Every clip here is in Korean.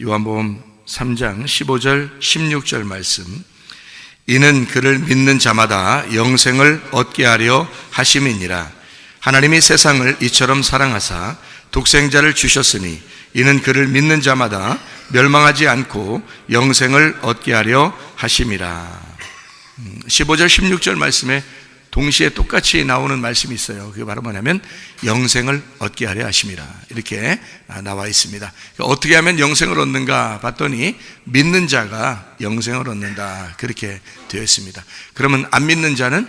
요한복음 3장 15절 16절 말씀. 이는 그를 믿는 자마다 영생을 얻게 하려 하심이니라. 하나님이 세상을 이처럼 사랑하사 독생자를 주셨으니 이는 그를 믿는 자마다 멸망하지 않고 영생을 얻게 하려 하심이라. 15절 16절 말씀에 동시에 똑같이 나오는 말씀이 있어요. 그게 바로 뭐냐면 영생을 얻게 하려 하심이라, 이렇게 나와 있습니다. 어떻게 하면 영생을 얻는가 봤더니 믿는 자가 영생을 얻는다, 그렇게 되어 있습니다. 그러면 안 믿는 자는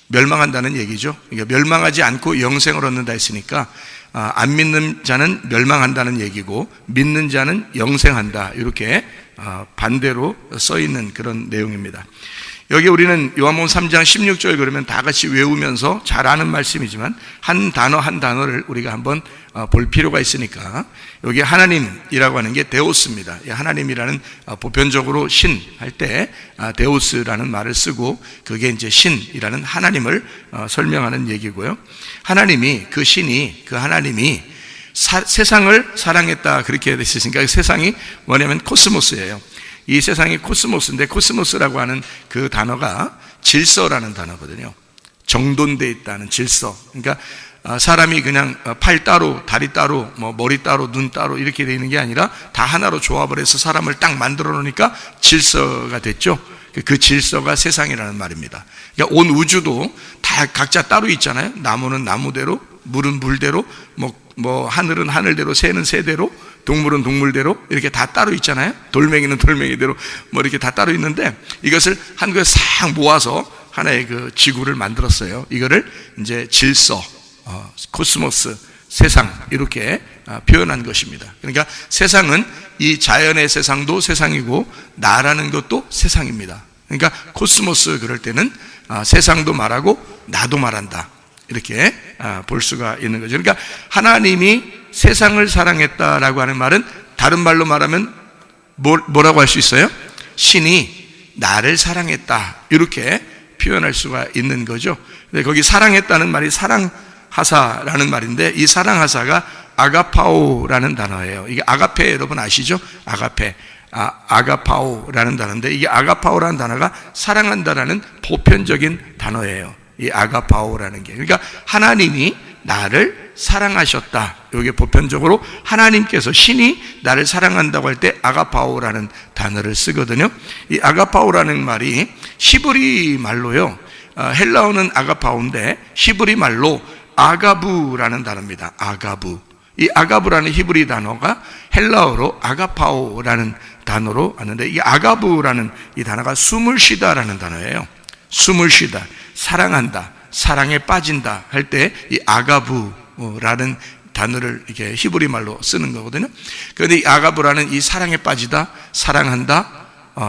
멸망한다는 얘기죠. 그러니까 멸망하지 않고 영생을 얻는다 했으니까 안 믿는 자는 멸망한다는 얘기고 믿는 자는 영생한다, 이렇게 반대로 써 있는 그런 내용입니다. 여기 우리는 요한복음 3장 16절 그러면 다 같이 외우면서 잘 아는 말씀이지만 한 단어 한 단어를 우리가 한번 볼 필요가 있으니까, 여기 하나님이라고 하는 게 데오스입니다. 하나님이라는 보편적으로 신 할 때 데오스라는 말을 쓰고 그게 이제 신이라는 하나님을 설명하는 얘기고요. 하나님이, 그 신이, 그 하나님이 세상을 사랑했다, 그렇게 됐으니까 세상이 뭐냐면 코스모스예요. 이 세상이 코스모스인데 코스모스라고 하는 그 단어가 질서라는 단어거든요. 정돈되어 있다는 질서. 그러니까 사람이 그냥 팔 따로, 다리 따로, 머리 따로, 눈 따로 이렇게 되어 있는 게 아니라 다 하나로 조합을 해서 사람을 딱 만들어 놓으니까 질서가 됐죠. 그 질서가 세상이라는 말입니다. 그러니까 온 우주도 다 각자 따로 있잖아요. 나무는 나무대로, 물은 물대로, 하늘은 하늘대로, 새는 새대로, 동물은 동물대로 이렇게 다 따로 있잖아요. 돌멩이는 돌멩이대로 이렇게 다 따로 있는데, 이것을 한 곳에 싹 모아서 하나의 그 지구를 만들었어요. 이거를 이제 질서, 코스모스, 세상, 이렇게 표현한 것입니다. 그러니까 세상은 이 자연의 세상도 세상이고 나라는 것도 세상입니다. 그러니까 코스모스 그럴 때는 세상도 말하고 나도 말한다, 이렇게 볼 수가 있는 거죠. 그러니까 하나님이 세상을 사랑했다라고 하는 말은 다른 말로 말하면 뭐라고 할 수 있어요? 신이 나를 사랑했다, 이렇게 표현할 수가 있는 거죠. 근데 거기 사랑했다는 말이 사랑하사라는 말인데, 이 사랑하사가 아가파오라는 단어예요. 이게 아가페, 여러분 아시죠? 아가페. 아가파오라는 단어인데, 이게 아가파오라는 단어가 사랑한다라는 보편적인 단어예요. 이 아가파오라는 게. 그러니까 하나님이 나를 사랑하셨다, 이게 보편적으로 하나님께서, 신이 나를 사랑한다고 할 때 아가파오라는 단어를 쓰거든요. 이 아가파오라는 말이 히브리 말로요, 헬라어는 아가파오인데 히브리 말로 아가부라는 단어입니다. 아가부. 이 아가부라는 히브리 단어가 헬라어로 아가파오라는 단어로 왔는데, 이 아가부라는 이 단어가 숨을 쉬다라는 단어예요. 숨을 쉬다, 사랑한다, 사랑에 빠진다 할 때 이 아가부라는 단어를 이렇게 히브리 말로 쓰는 거거든요. 그런데 이 아가부라는 이 사랑에 빠지다, 사랑한다,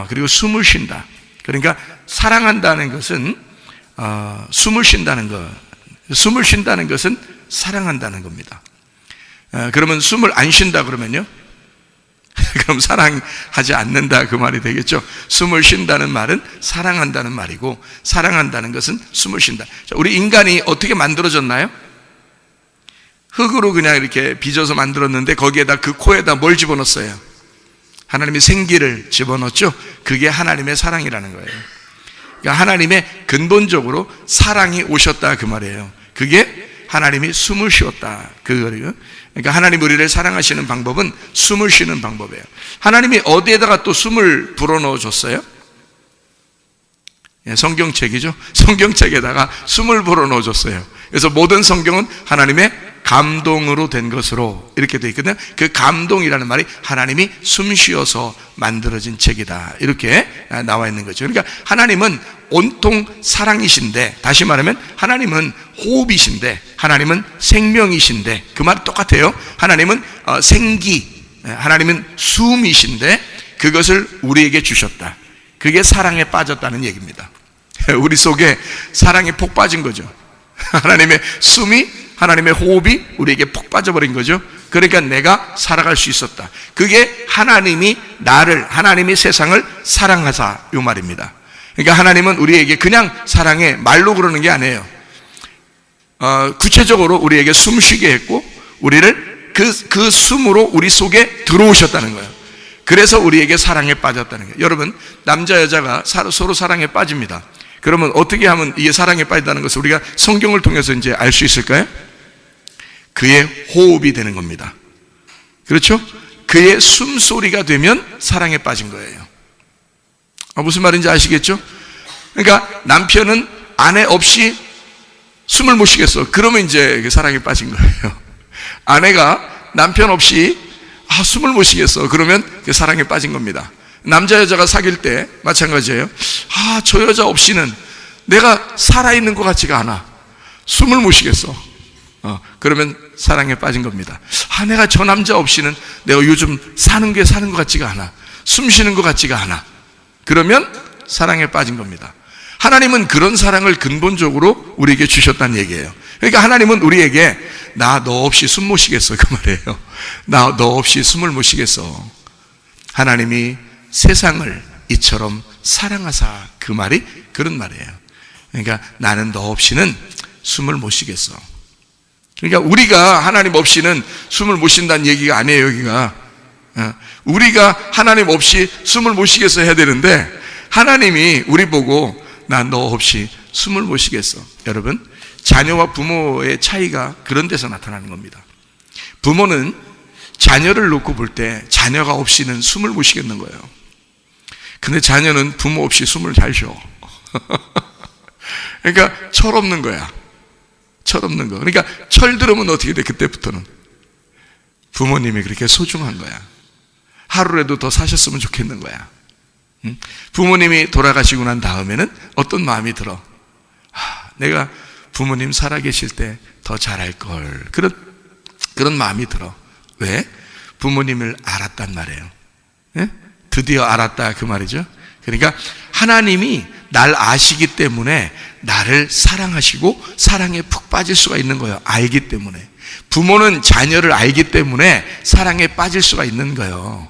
그리고 숨을 쉰다. 그러니까 사랑한다는 것은 숨을 쉰다는 것, 숨을 쉰다는 것은 사랑한다는 겁니다. 그러면 숨을 안 쉰다 그러면요? 그럼 사랑하지 않는다, 그 말이 되겠죠. 숨을 쉰다는 말은 사랑한다는 말이고, 사랑한다는 것은 숨을 쉰다. 자, 우리 인간이 어떻게 만들어졌나요? 흙으로 그냥 이렇게 빚어서 만들었는데 거기에다, 그 코에다 뭘 집어넣었어요? 하나님이 생기를 집어넣었죠. 그게 하나님의 사랑이라는 거예요. 그러니까 하나님의 근본적으로 사랑이 오셨다, 그 말이에요. 그게 하나님이 숨을 쉬었다, 그거예요. 그러니까 하나님 우리를 사랑하시는 방법은 숨을 쉬는 방법이에요. 하나님이 어디에다가 또 숨을 불어넣어 줬어요? 성경책이죠. 성경책에다가 숨을 불어넣어 줬어요. 그래서 모든 성경은 하나님의 감동으로 된 것으로 이렇게 되어 있거든요. 그 감동이라는 말이 하나님이 숨 쉬어서 만들어진 책이다, 이렇게 나와 있는 거죠. 그러니까 하나님은 온통 사랑이신데, 다시 말하면 하나님은 호흡이신데, 하나님은 생명이신데, 그 말이 똑같아요. 하나님은 생기, 하나님은 숨이신데 그것을 우리에게 주셨다. 그게 사랑에 빠졌다는 얘기입니다. 우리 속에 사랑이 폭 빠진 거죠. 하나님의 숨이, 하나님의 호흡이 우리에게 폭 빠져버린 거죠. 그러니까 내가 살아갈 수 있었다. 그게 하나님이 나를, 하나님이 세상을 사랑하사, 이 말입니다. 그러니까 하나님은 우리에게 그냥 사랑해, 말로 그러는 게 아니에요. 구체적으로 우리에게 숨쉬게 했고, 우리를 그 숨으로 우리 속에 들어오셨다는 거예요. 그래서 우리에게 사랑에 빠졌다는 거예요. 여러분, 남자 여자가 서로 사랑에 빠집니다. 그러면 어떻게 하면 이게 사랑에 빠진다는 것을 우리가 성경을 통해서 이제 알 수 있을까요? 그의 호흡이 되는 겁니다. 그렇죠? 그의 숨소리가 되면 사랑에 빠진 거예요. 무슨 말인지 아시겠죠? 그러니까 남편은 아내 없이 숨을 못 쉬겠어. 그러면 이제 사랑에 빠진 거예요. 아내가 남편 없이 숨을 못 쉬겠어. 그러면 사랑에 빠진 겁니다. 남자 여자가 사귈 때 마찬가지예요. 저 여자 없이는 내가 살아있는 것 같지가 않아. 숨을 못 쉬겠어. 그러면 사랑에 빠진 겁니다. 내가 저 남자 없이는 내가 요즘 사는 것 같지가 않아. 숨 쉬는 것 같지가 않아. 그러면 사랑에 빠진 겁니다. 하나님은 그런 사랑을 근본적으로 우리에게 주셨다는 얘기예요. 그러니까 하나님은 우리에게 나 너 없이 숨 못 쉬겠어, 그 말이에요. 나 너 없이 숨을 못 쉬겠어. 하나님이 세상을 이처럼 사랑하사, 그 말이 그런 말이에요. 그러니까 나는 너 없이는 숨을 못 쉬겠어. 그러니까 우리가 하나님 없이는 숨을 못 쉰다는 얘기가 아니에요, 여기가. 우리가 하나님 없이 숨을 못 쉬겠어 해야 되는데, 하나님이 우리 보고 나 너 없이 숨을 못 쉬겠어. 여러분, 자녀와 부모의 차이가 그런 데서 나타나는 겁니다. 부모는 자녀를 놓고 볼 때 자녀가 없이는 숨을 못 쉬겠는 거예요. 근데 자녀는 부모 없이 숨을 잘 쉬어. 그러니까 철없는 거야. 철없는 거. 그러니까 철 들으면 어떻게 돼? 그때부터는 부모님이 그렇게 소중한 거야. 하루라도 더 사셨으면 좋겠는 거야. 부모님이 돌아가시고 난 다음에는 어떤 마음이 들어? 내가 부모님 살아계실 때 더 잘할 걸. 그런 마음이 들어. 왜? 부모님을 알았단 말이에요. 네? 드디어 알았다, 그 말이죠. 그러니까 하나님이 날 아시기 때문에 나를 사랑하시고 사랑에 푹 빠질 수가 있는 거예요. 알기 때문에. 부모는 자녀를 알기 때문에 사랑에 빠질 수가 있는 거예요.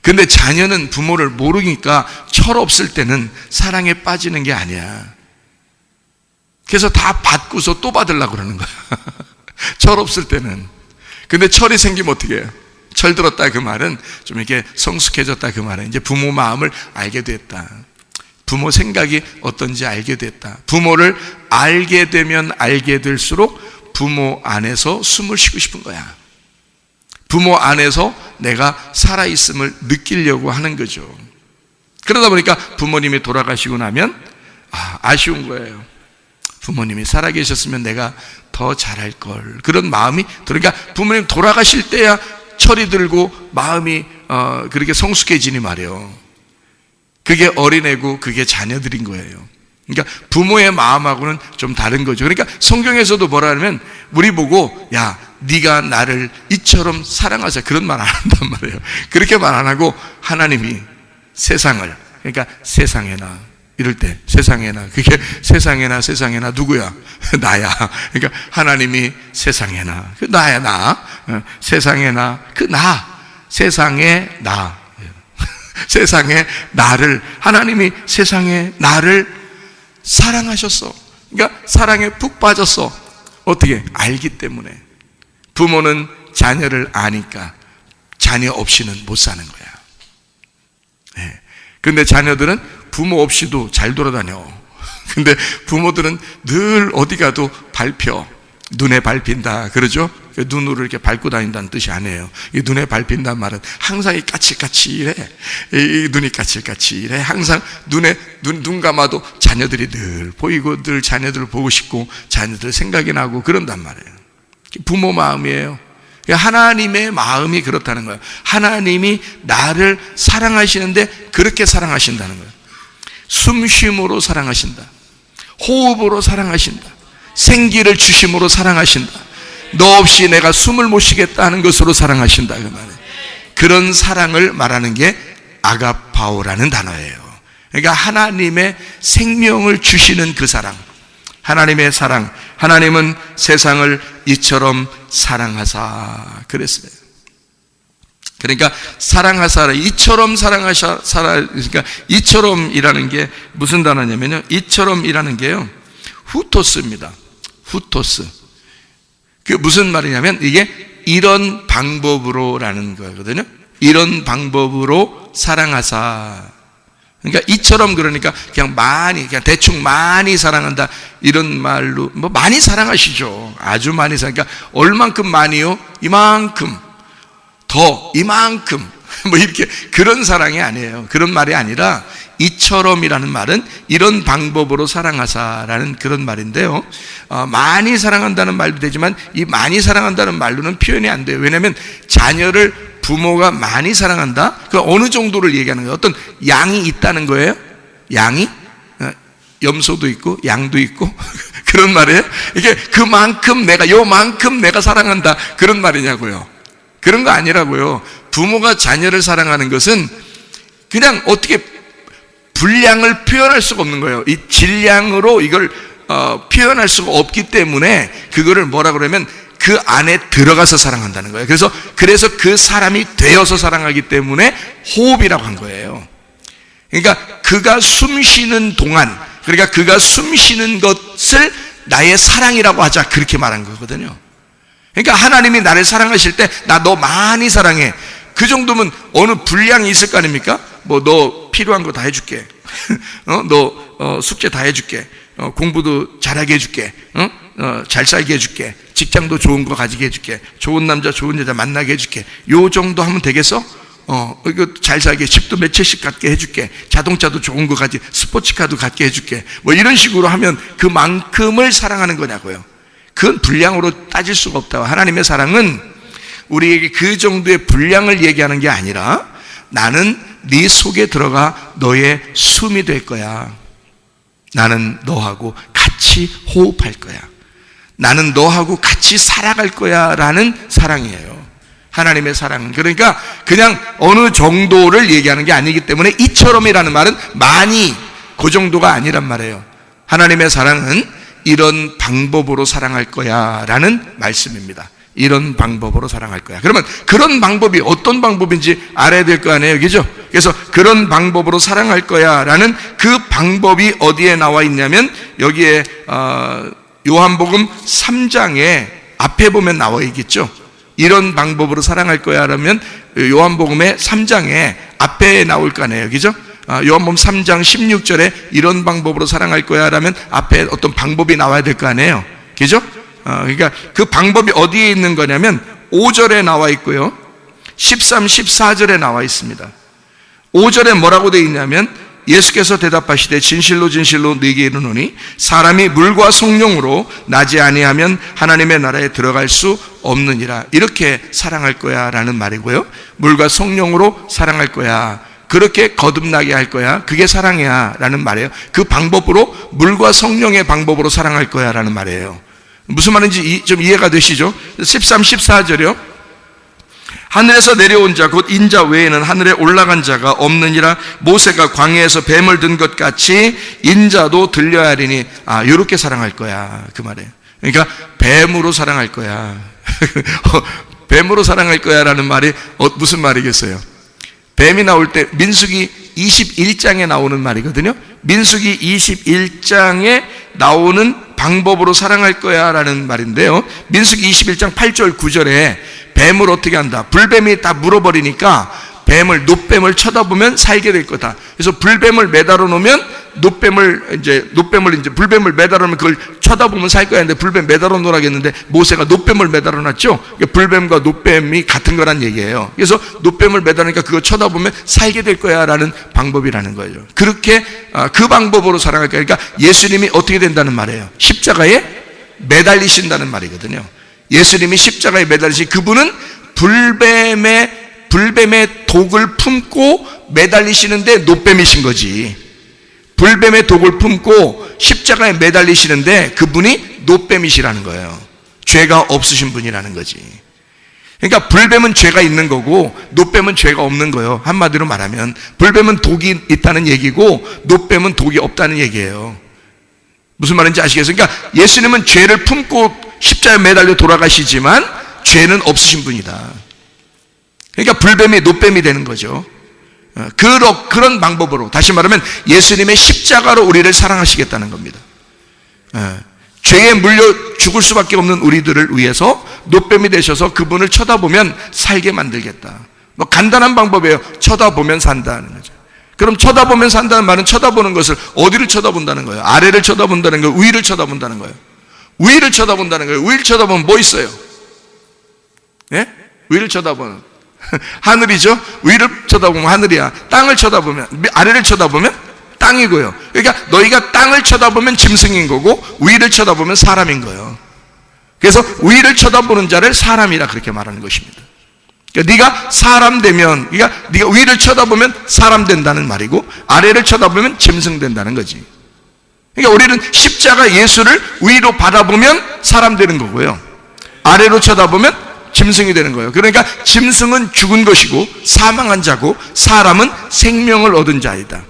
근데 자녀는 부모를 모르니까 철없을 때는 사랑에 빠지는 게 아니야. 그래서 다 받고서 또 받으려고 그러는 거야. 철없을 때는. 근데 철이 생기면 어떻게 해요? 철 들었다, 그 말은 좀 이렇게 성숙해졌다, 그 말은 이제 부모 마음을 알게 됐다. 부모 생각이 어떤지 알게 됐다. 부모를 알게 되면 알게 될수록 부모 안에서 숨을 쉬고 싶은 거야. 부모 안에서 내가 살아있음을 느끼려고 하는 거죠. 그러다 보니까 부모님이 돌아가시고 나면 아쉬운 거예요. 부모님이 살아계셨으면 내가 더 잘할 걸. 그런 마음이, 그러니까 부모님 돌아가실 때야 철이 들고 마음이 그렇게 성숙해지니 말이에요. 그게 어린애고 그게 자녀들인 거예요. 그러니까 부모의 마음하고는 좀 다른 거죠. 그러니까 성경에서도 뭐라 하면 우리 보고 야, 네가 나를 이처럼 사랑하자, 그런 말 안 한단 말이에요. 그렇게 말 안 하고 하나님이 세상을, 그러니까 세상에나 이럴 때 세상에나, 그게 세상에나 누구야? 나야. 그러니까 하나님이 세상에나, 그 나야, 나. 세상에나 그 나. 세상에 나. 세상에 나를, 하나님이 세상에 나를 사랑하셨어. 그러니까 사랑에 푹 빠졌어. 어떻게? 알기 때문에. 부모는 자녀를 아니까 자녀 없이는 못 사는 거야. 네. 근데 자녀들은 부모 없이도 잘 돌아다녀. 근데 부모들은 늘 어디 가도 밟혀. 눈에 밟힌다, 그러죠? 눈으로 이렇게 밟고 다닌다는 뜻이 아니에요. 이 눈에 밟힌다는 말은 항상 이 까칠까칠해. 이 눈이 까칠까칠해. 항상 눈 감아도 자녀들이 늘 보이고 늘 자녀들을 보고 싶고 자녀들 생각이 나고 그런단 말이에요. 부모 마음이에요. 하나님의 마음이 그렇다는 거예요. 하나님이 나를 사랑하시는데 그렇게 사랑하신다는 거예요. 숨쉼으로 사랑하신다. 호흡으로 사랑하신다. 생기를 주심으로 사랑하신다. 너 없이 내가 숨을 못 쉬겠다는 것으로 사랑하신다, 그 말이에요. 그런 사랑을 말하는 게 아가파오라는 단어예요. 그러니까 하나님의 생명을 주시는 그 사랑, 하나님의 사랑. 하나님은 세상을 이처럼 사랑하사 그랬어요. 그러니까 사랑하사, 이처럼 사랑하사, 그러니까 이처럼이라는 게 무슨 단어냐면요, 이처럼이라는 게요, 후토스입니다. 후토스. 그게 무슨 말이냐면 이게 이런 방법으로라는 거거든요. 이런 방법으로 사랑하사. 그러니까 이처럼, 그러니까 그냥 많이, 그냥 대충 많이 사랑한다 이런 말로, 뭐 많이 사랑하시죠. 아주 많이 그러니까 얼만큼 많이요? 이만큼, 더 이만큼, 뭐 이렇게 그런 사랑이 아니에요. 그런 말이 아니라 이처럼이라는 말은 이런 방법으로 사랑하사라는 그런 말인데요. 많이 사랑한다는 말도 되지만 이 많이 사랑한다는 말로는 표현이 안 돼요. 왜냐하면 자녀를 부모가 많이 사랑한다? 그 어느 정도를 얘기하는 거예요? 어떤 양이 있다는 거예요? 양이? 염소도 있고 양도 있고 그런 말이에요? 이게 그만큼 내가, 요만큼 내가 사랑한다 그런 말이냐고요. 그런 거 아니라고요. 부모가 자녀를 사랑하는 것은 그냥 어떻게 분량을 표현할 수가 없는 거예요. 이 질량으로 이걸 표현할 수가 없기 때문에 그거를 뭐라 그러면 그 안에 들어가서 사랑한다는 거예요. 그래서 그 사람이 되어서 사랑하기 때문에 호흡이라고 한 거예요. 그러니까 그가 숨 쉬는 동안, 그러니까 그가 숨 쉬는 것을 나의 사랑이라고 하자, 그렇게 말한 거거든요. 그러니까 하나님이 나를 사랑하실 때 나 너 많이 사랑해, 그 정도면 어느 분량이 있을 거 아닙니까? 뭐 너 필요한 거 다 해줄게. 너 숙제 다 해줄게. 공부도 잘하게 해줄게. 잘 살게 해줄게. 직장도 좋은 거 가지게 해줄게. 좋은 남자 좋은 여자 만나게 해줄게. 요 정도 하면 되겠어? 이거 잘 살게, 집도 몇 채씩 갖게 해줄게. 자동차도 좋은 거 가지, 스포츠카도 갖게 해줄게. 뭐 이런 식으로 하면 그만큼을 사랑하는 거냐고요. 그건 분량으로 따질 수가 없다고. 하나님의 사랑은 우리에게 그 정도의 분량을 얘기하는 게 아니라 나는 네 속에 들어가 너의 숨이 될 거야. 나는 너하고 같이 호흡할 거야. 나는 너하고 같이 살아갈 거야 라는 사랑이에요. 하나님의 사랑은. 그러니까 그냥 어느 정도를 얘기하는 게 아니기 때문에 이처럼이라는 말은 많이, 그 정도가 아니란 말이에요. 하나님의 사랑은 이런 방법으로 사랑할 거야 라는 말씀입니다. 이런 방법으로 사랑할 거야. 그러면 그런 방법이 어떤 방법인지 알아야 될 거 아니에요, 그죠? 그래서 그런 방법으로 사랑할 거야 라는 그 방법이 어디에 나와 있냐면 여기에 요한복음 3장에 앞에 보면 나와 있겠죠. 이런 방법으로 사랑할 거야 라면 요한복음의 3장에 앞에 나올 거 아니에요, 그죠? 요한복음 3장 16절에 이런 방법으로 사랑할 거야 라면 앞에 어떤 방법이 나와야 될 거 아니에요, 그죠? 그러니까 그 방법이 어디에 있는 거냐면 5절에 나와 있고요, 13, 14절에 나와 있습니다. 5절에 뭐라고 되어 있냐면 예수께서 대답하시되 진실로 진실로 네게 이르노니 사람이 물과 성령으로 나지 아니하면 하나님의 나라에 들어갈 수 없느니라. 이렇게 사랑할 거야 라는 말이고요. 물과 성령으로 사랑할 거야, 그렇게 거듭나게 할 거야, 그게 사랑이야 라는 말이에요. 그 방법으로, 물과 성령의 방법으로 사랑할 거야 라는 말이에요. 무슨 말인지 좀 이해가 되시죠? 13, 14절이요. 하늘에서 내려온 자 곧 인자 외에는 하늘에 올라간 자가 없느니라. 모세가 광야에서 뱀을 든 것 같이 인자도 들려야 하리니. 이렇게 사랑할 거야, 그 말이에요. 그러니까 뱀으로 사랑할 거야. 뱀으로 사랑할 거야 라는 말이 무슨 말이겠어요? 뱀이 나올 때 민수기 21장에 나오는 말이거든요. 민수기 21장에 나오는 방법으로 사랑할 거야 라는 말인데요, 민수기 21장 8절 9절에 뱀을 어떻게 한다? 불뱀이 다 물어버리니까 노뱀을 쳐다보면 살게 될 거다. 그래서 불뱀을 매달아 놓으면 불뱀을 매달아 놓으면 그걸 쳐다보면 살 거야 했는데 불뱀 매달아 놓으라겠는데 모세가 노뱀을 매달아 놨죠. 불뱀과 노뱀이 같은 거란 얘기예요. 그래서 노뱀을 매달아 놓으니까 그거 쳐다보면 살게 될 거야 라는 방법이라는 거예요. 그렇게 그 방법으로 사랑할 거야. 그러니까 예수님이 어떻게 된다는 말이에요? 십자가에 매달리신다는 말이거든요. 예수님이 십자가에 매달리신 그분은 불뱀의 독을 품고 매달리시는데 노뱀이신 거지. 불뱀의 독을 품고 십자가에 매달리시는데 그분이 노뱀이시라는 거예요. 죄가 없으신 분이라는 거지. 그러니까 불뱀은 죄가 있는 거고 노뱀은 죄가 없는 거예요. 한마디로 말하면 불뱀은 독이 있다는 얘기고 노뱀은 독이 없다는 얘기예요. 무슨 말인지 아시겠어요? 그러니까 예수님은 죄를 품고 십자가에 매달려 돌아가시지만 죄는 없으신 분이다. 그러니까 불뱀이 노뱀이 되는 거죠. 그런 방법으로, 다시 말하면 예수님의 십자가로 우리를 사랑하시겠다는 겁니다. 죄에 물려 죽을 수밖에 없는 우리들을 위해서 노뱀이 되셔서 그분을 쳐다보면 살게 만들겠다. 뭐 간단한 방법이에요. 쳐다보면 산다는 거죠. 그럼 쳐다보면 산다는 말은 쳐다보는 것을 어디를 쳐다본다는 거예요? 아래를 쳐다본다는 거예요? 위를 쳐다본다는 거예요? 위를 쳐다본다는 거예요. 위를 쳐다보면 뭐 있어요? 예? 위를 쳐다보면 하늘이죠? 위를 쳐다보면 하늘이야. 땅을 쳐다보면, 아래를 쳐다보면 땅이고요. 그러니까 너희가 땅을 쳐다보면 짐승인 거고 위를 쳐다보면 사람인 거예요. 그래서 위를 쳐다보는 자를 사람이라 그렇게 말하는 것입니다. 그러니까 네가 사람 되면, 그러니까 네가 위를 쳐다보면 사람 된다는 말이고 아래를 쳐다보면 짐승 된다는 거지. 그러니까 우리는 십자가 예수를 위로 바라보면 사람 되는 거고요, 아래로 쳐다보면 짐승이 되는 거예요. 그러니까 짐승은 죽은 것이고 사망한 자고 사람은 생명을 얻은 자이다.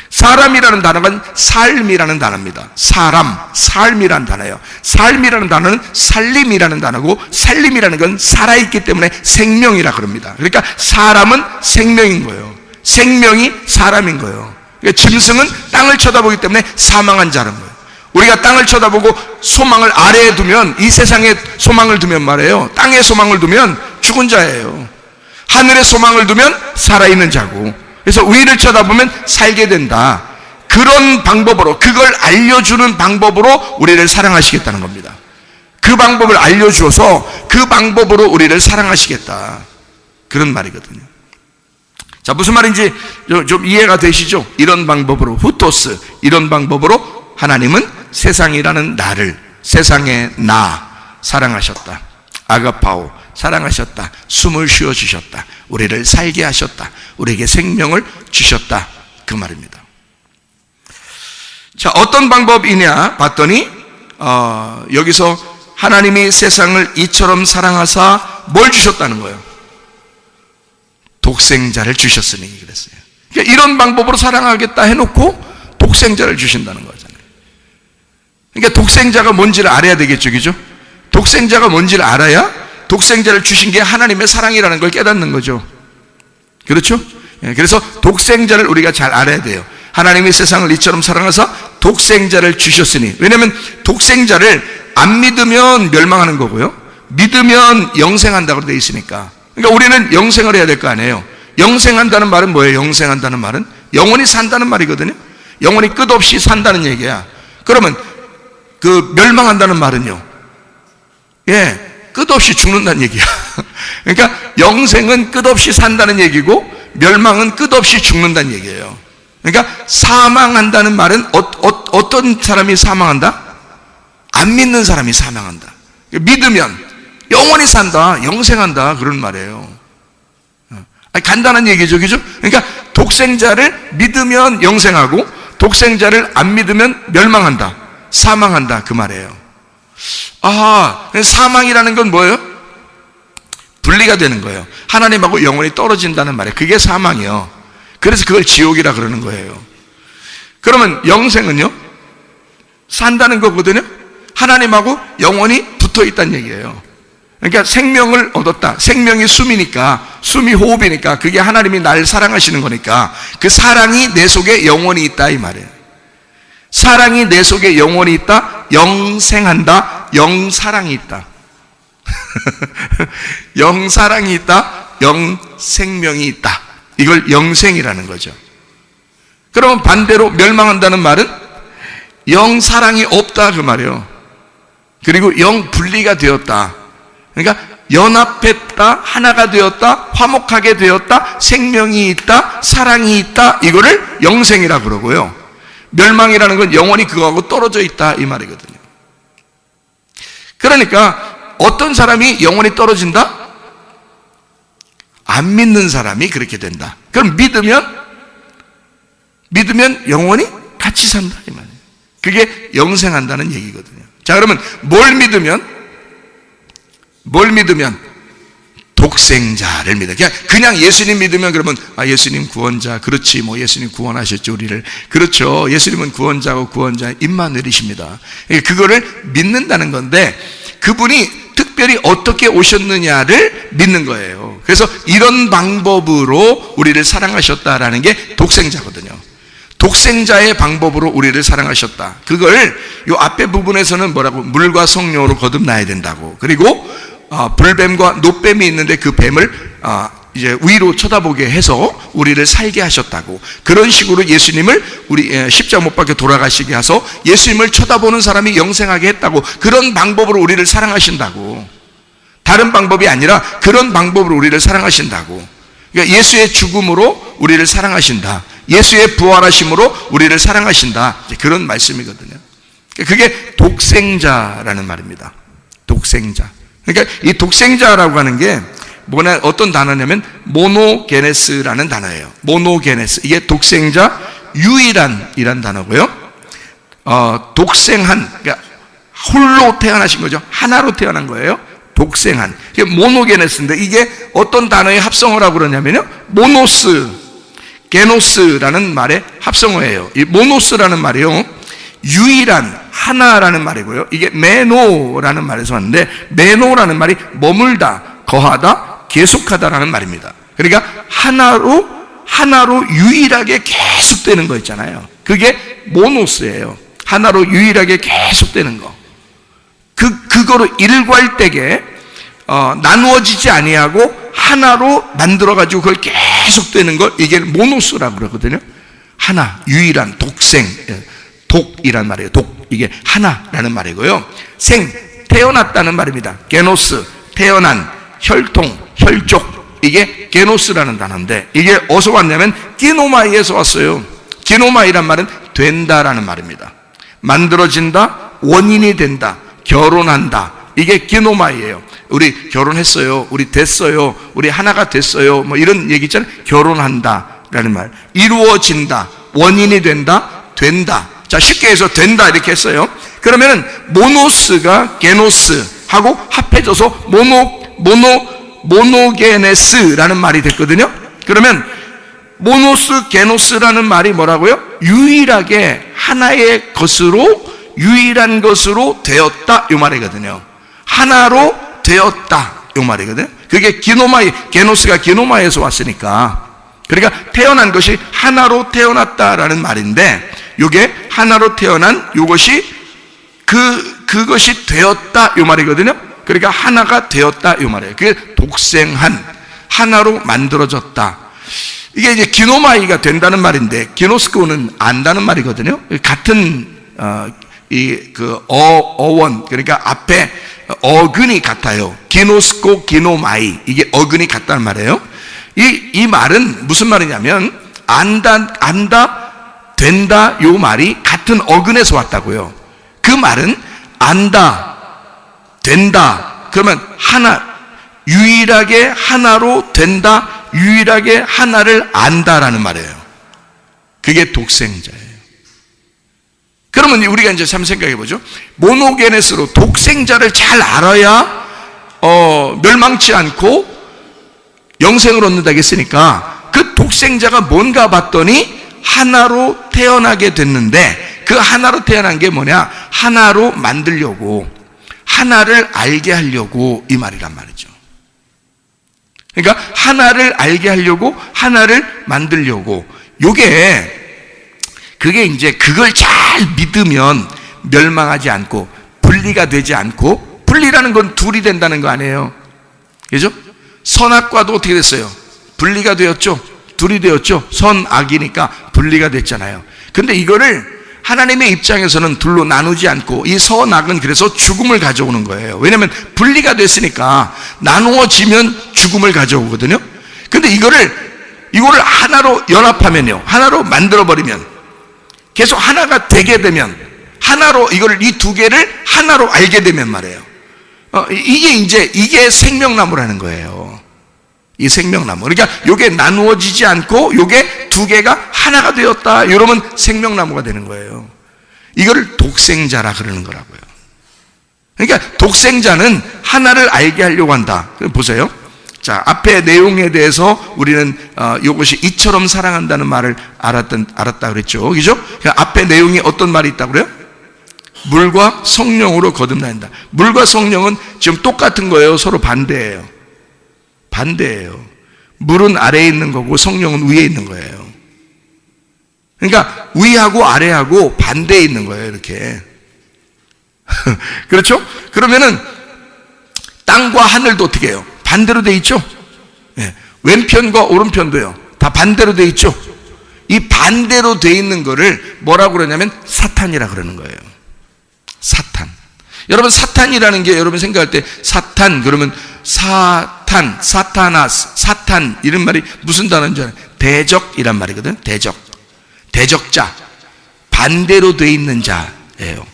사람이라는 단어는 삶이라는 단어입니다. 사람, 삶이라는 단어예요. 삶이라는 단어는 살림이라는 단어고 살림이라는 건 살아있기 때문에 생명이라 그럽니다. 그러니까 사람은 생명인 거예요. 생명이 사람인 거예요. 그러니까 짐승은 땅을 쳐다보기 때문에 사망한 자는 거예요. 우리가 땅을 쳐다보고 소망을 아래에 두면, 이 세상에 소망을 두면 말이에요, 땅에 소망을 두면 죽은 자예요. 하늘에 소망을 두면 살아있는 자고, 그래서 위를 쳐다보면 살게 된다. 그런 방법으로, 그걸 알려주는 방법으로 우리를 사랑하시겠다는 겁니다. 그 방법을 알려주어서 그 방법으로 우리를 사랑하시겠다, 그런 말이거든요. 자, 무슨 말인지 좀 이해가 되시죠? 이런 방법으로, 후토스, 이런 방법으로 하나님은 세상이라는 나를, 세상의 나 사랑하셨다. 아가파오, 사랑하셨다. 숨을 쉬어주셨다. 우리를 살게 하셨다. 우리에게 생명을 주셨다, 그 말입니다. 자, 어떤 방법이냐 봤더니 여기서 하나님이 세상을 이처럼 사랑하사 뭘 주셨다는 거예요? 독생자를 주셨으니 그랬어요. 그러니까 이런 방법으로 사랑하겠다 해놓고 독생자를 주신다는 거잖아요. 그러니까 독생자가 뭔지를 알아야 되겠죠, 그죠? 독생자가 뭔지를 알아야 독생자를 주신 게 하나님의 사랑이라는 걸 깨닫는 거죠. 그렇죠? 그래서 독생자를 우리가 잘 알아야 돼요. 하나님이 세상을 이처럼 사랑하사 독생자를 주셨으니. 왜냐하면 독생자를 안 믿으면 멸망하는 거고요, 믿으면 영생한다고 되어 있으니까. 그러니까 우리는 영생을 해야 될 거 아니에요. 영생한다는 말은 뭐예요? 영생한다는 말은 영원히 산다는 말이거든요. 영원히 끝없이 산다는 얘기야. 그러면 그 멸망한다는 말은요, 끝없이 죽는다는 얘기야. 그러니까 영생은 끝없이 산다는 얘기고 멸망은 끝없이 죽는다는 얘기예요. 그러니까 사망한다는 말은 어떤 사람이 사망한다? 안 믿는 사람이 사망한다. 믿으면 영원히 산다, 영생한다, 그런 말이에요. 간단한 얘기죠, 그죠? 그러니까 독생자를 믿으면 영생하고 독생자를 안 믿으면 멸망한다, 사망한다, 그 말이에요. 사망이라는 건 뭐예요? 분리가 되는 거예요. 하나님하고 영원히 떨어진다는 말이에요. 그게 사망이요. 그래서 그걸 지옥이라 그러는 거예요. 그러면 영생은요? 산다는 거거든요. 하나님하고 영원히 붙어 있다는 얘기예요. 그러니까 생명을 얻었다. 생명이 숨이니까, 숨이 호흡이니까, 그게 하나님이 날 사랑하시는 거니까 그 사랑이 내 속에 영원히 있다, 이 말이에요. 사랑이 내 속에 영원히 있다, 영생한다, 영사랑이 있다. 영사랑이 있다, 영생명이 있다. 이걸 영생이라는 거죠. 그러면 반대로 멸망한다는 말은 영사랑이 없다, 그 말이에요. 그리고 영분리가 되었다. 그러니까 연합했다, 하나가 되었다, 화목하게 되었다, 생명이 있다, 사랑이 있다, 이거를 영생이라 그러고요, 멸망이라는 건 영원히 그거하고 떨어져 있다, 이 말이거든요. 그러니까 어떤 사람이 영원히 떨어진다? 안 믿는 사람이 그렇게 된다. 그럼 믿으면 영원히 같이 산다, 이 말이에요. 그게 영생한다는 얘기거든요. 자, 그러면 뭘 믿으면 독생자를 믿어. 그냥 예수님 믿으면 그러면 예수님 구원자, 그렇지, 뭐 예수님 구원하셨죠, 우리를. 그렇죠, 예수님은 구원자고 구원자 임마누엘이십니다. 그거를 믿는다는 건데 그분이 특별히 어떻게 오셨느냐를 믿는 거예요. 그래서 이런 방법으로 우리를 사랑하셨다라는 게 독생자거든요. 독생자의 방법으로 우리를 사랑하셨다. 그걸 요 앞에 부분에서는 뭐라고? 물과 성령으로 거듭나야 된다고. 그리고 불뱀과 노뱀이 있는데 그 뱀을 이제 위로 쳐다보게 해서 우리를 살게 하셨다고. 그런 식으로 예수님을 우리 십자가 못 박혀 돌아가시게 해서 예수님을 쳐다보는 사람이 영생하게 했다고. 그런 방법으로 우리를 사랑하신다고. 다른 방법이 아니라 그런 방법으로 우리를 사랑하신다고. 그러니까 예수의 죽음으로 우리를 사랑하신다. 예수의 부활하심으로 우리를 사랑하신다. 그런 말씀이거든요. 그게 독생자라는 말입니다. 독생자. 그러니까 이 독생자라고 하는 게 뭐냐, 어떤 단어냐면 모노게네스라는 단어예요. 모노게네스. 이게 독생자 유일한이란 단어고요. 독생한, 그러니까 홀로 태어나신 거죠. 하나로 태어난 거예요. 독생한. 이게 모노게네스인데 이게 어떤 단어의 합성어라고 그러냐면요, 모노스, 게노스라는 말의 합성어예요. 이 모노스라는 말이요, 유일한, 하나라는 말이고요. 이게 메노라는 말에서 왔는데, 메노라는 말이 머물다, 거하다, 계속하다라는 말입니다. 그러니까 하나로 유일하게 계속되는 거 있잖아요. 그게 모노스예요. 하나로 유일하게 계속되는 거. 그거로 일괄되게 나누어지지 아니하고 하나로 만들어가지고 그걸 계속되는 걸, 이게 모노스라고 그러거든요. 하나, 유일한, 독생, 독이란 말이에요. 독, 이게 하나라는 말이고요. 생, 태어났다는 말입니다. 게노스, 태어난, 혈통, 혈족, 이게 게노스라는 단어인데, 이게 어디서 왔냐면 기노마이에서 왔어요. 기노마이란 말은 된다라는 말입니다. 만들어진다, 원인이 된다, 결혼한다, 이게 기노마이예요. 우리 결혼했어요, 우리 됐어요, 우리 하나가 됐어요, 뭐 이런 얘기 있잖아요. 결혼한다라는 말. 이루어진다, 원인이 된다, 된다. 자, 쉽게 해서 된다 이렇게 했어요. 그러면은 모노스가 게노스하고 합해져서 모노게네스라는 말이 됐거든요. 그러면 모노스 게노스라는 말이 뭐라고요? 유일하게 하나의 것으로, 유일한 것으로 되었다, 이 말이거든요. 하나로 되었다, 이 말이거든요. 그게 기노마이, 게노스가 기노마에서 왔으니까. 그러니까 태어난 것이 하나로 태어났다라는 말인데, 이게 하나로 태어난 이것이 그것이 되었다, 이 말이거든요. 그러니까 하나가 되었다, 이 말이에요. 그게 독생한, 하나로 만들어졌다. 이게 이제 기노마이가 된다는 말인데, 기노스코는 안다는 말이거든요. 같은 어원, 그러니까 앞에 어근이 같아요. 기노스코, 기노마이, 이게 어근이 같다는 말이에요. 이 말은 무슨 말이냐면, 안다, 된다, 요 말이 같은 어근에서 왔다고요. 그 말은 안다, 된다, 그러면 하나, 유일하게 하나로 된다, 유일하게 하나를 안다라는 말이에요. 그게 독생자예요. 그러면 우리가 이제 참 생각해 보죠. 모노게네스로 독생자를 잘 알아야 멸망치 않고 영생을 얻는다고 했으니까, 그 독생자가 뭔가 봤더니 하나로 태어나게 됐는데, 그 하나로 태어난 게 뭐냐? 하나로 만들려고, 하나를 알게 하려고, 이 말이란 말이죠. 그러니까 하나를 알게 하려고, 하나를 만들려고. 그게 이제 그걸 잘 믿으면 멸망하지 않고 분리가 되지 않고, 분리라는 건 둘이 된다는 거 아니에요. 그죠? 선악과도 어떻게 됐어요? 분리가 되었죠. 둘이 되었죠. 선악이니까 분리가 됐잖아요. 근데 이거를 하나님의 입장에서는 둘로 나누지 않고, 이 선악은 그래서 죽음을 가져오는 거예요. 왜냐하면 분리가 됐으니까 나누어지면 죽음을 가져오거든요. 근데 이거를 하나로 연합하면요, 하나로 만들어버리면, 계속 하나가 되게 되면, 하나로 이 두 개를 하나로 알게 되면 말이에요. 이게 생명나무라는 거예요. 이 생명나무. 그러니까 이게 나누어지지 않고 이게 두 개가 하나가 되었다, 이러면 생명나무가 되는 거예요. 이거를 독생자라 그러는 거라고요. 그러니까 독생자는 하나를 알게 하려고 한다. 보세요. 자, 앞에 내용에 대해서 우리는 이것이 이처럼 사랑한다는 말을 알았다 그랬죠. 그죠? 앞에 내용이 어떤 말이 있다고 그래요? 물과 성령으로 거듭난다. 물과 성령은 지금 똑같은 거예요. 서로 반대예요. 물은 아래에 있는 거고 성령은 위에 있는 거예요. 그러니까 위하고 아래하고 반대에 있는 거예요, 이렇게. 그렇죠? 그러면은 땅과 하늘도 어떻게 해요? 반대로 돼 있죠? 예. 왼편과 오른편도요. 다 반대로 돼 있죠? 이 반대로 돼 있는 거를 뭐라고 그러냐면 사탄이라 그러는 거예요. 사탄. 여러분, 사탄이라는 게 여러분 생각할 때 사탄 그러면 사탄, 사타나스, 사탄 이런 말이 무슨 단어인지 알아요? 대적이란 말이거든. 대적. 대적자. 반대로 돼 있는 자예요.